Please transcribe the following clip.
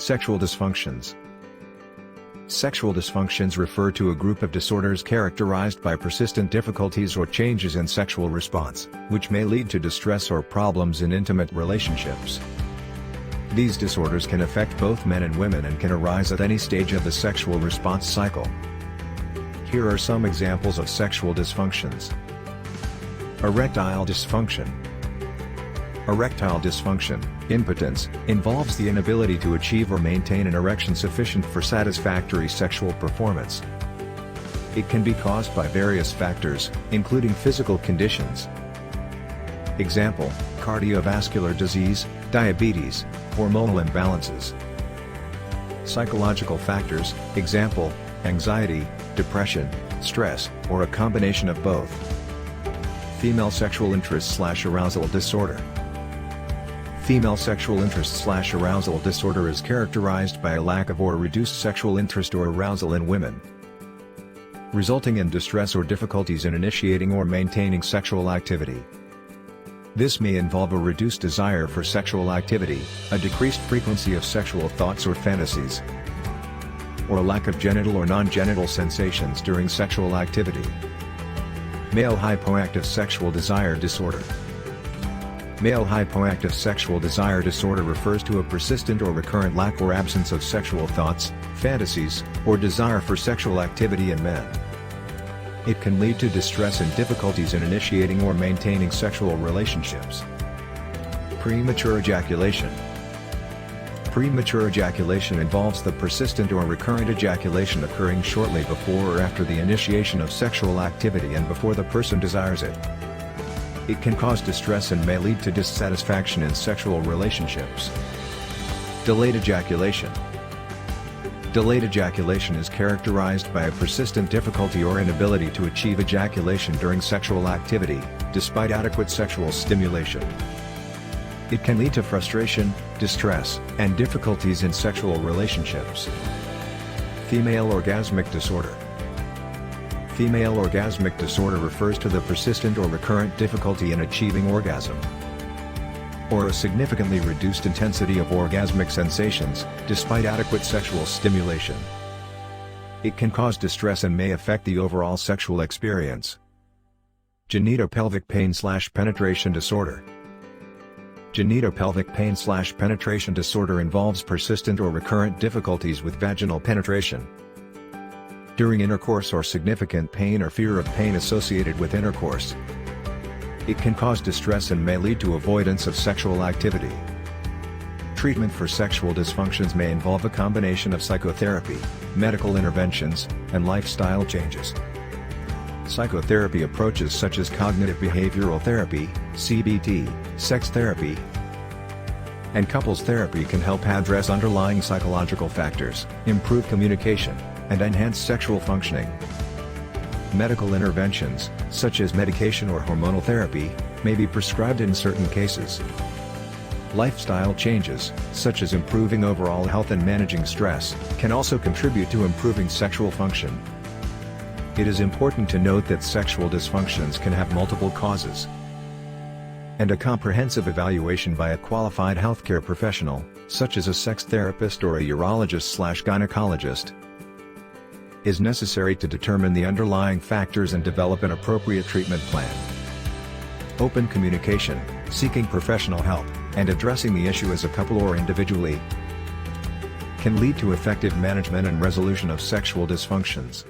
Sexual dysfunctions. Sexual dysfunctions refer to a group of disorders characterized by persistent difficulties or changes in sexual response, which may lead to distress or problems in intimate relationships. These disorders can affect both men and women and can arise at any stage of the sexual response cycle. Here are some examples of sexual dysfunctions. Erectile dysfunction. Erectile dysfunction, impotence, involves the inability to achieve or maintain an erection sufficient for satisfactory sexual performance. It can be caused by various factors, including physical conditions. Example: cardiovascular disease, diabetes, hormonal imbalances. Psychological factors, example: anxiety, depression, stress, or a combination of both. Female sexual interest/arousal disorder. Female sexual interest/arousal disorder is characterized by a lack of or reduced sexual interest or arousal in women, resulting in distress or difficulties in initiating or maintaining sexual activity. This may involve a reduced desire for sexual activity, a decreased frequency of sexual thoughts or fantasies, or a lack of genital or non-genital sensations during sexual activity. Male hypoactive sexual desire disorder. Male hypoactive sexual desire disorder refers to a persistent or recurrent lack or absence of sexual thoughts, fantasies, or desire for sexual activity in men. It can lead to distress and difficulties in initiating or maintaining sexual relationships. Premature ejaculation. Premature ejaculation involves the persistent or recurrent ejaculation occurring shortly before or after the initiation of sexual activity and before the person desires it. It can cause distress and may lead to dissatisfaction in sexual relationships. Delayed ejaculation. Delayed ejaculation is characterized by a persistent difficulty or inability to achieve ejaculation during sexual activity, despite adequate sexual stimulation. It can lead to frustration, distress, and difficulties in sexual relationships. Female orgasmic disorder. Female orgasmic disorder refers to the persistent or recurrent difficulty in achieving orgasm, or a significantly reduced intensity of orgasmic sensations, despite adequate sexual stimulation. It can cause distress and may affect the overall sexual experience. Genitopelvic pain/penetration disorder. Genitopelvic pain/penetration disorder involves persistent or recurrent difficulties with vaginal penetration during intercourse or significant pain or fear of pain associated with intercourse. It can cause distress and may lead to avoidance of sexual activity. Treatment for sexual dysfunctions may involve a combination of psychotherapy, medical interventions, and lifestyle changes. Psychotherapy approaches such as cognitive behavioral therapy, CBT, sex therapy, and couples therapy can help address underlying psychological factors, improve communication, and enhance sexual functioning. Medical interventions, such as medication or hormonal therapy, may be prescribed in certain cases. Lifestyle changes, such as improving overall health and managing stress, can also contribute to improving sexual function. It is important to note that sexual dysfunctions can have multiple causes, and a comprehensive evaluation by a qualified healthcare professional, such as a sex therapist or a urologist/gynecologist, is necessary to determine the underlying factors and develop an appropriate treatment plan. Open communication, seeking professional help, and addressing the issue as a couple or individually can lead to effective management and resolution of sexual dysfunctions.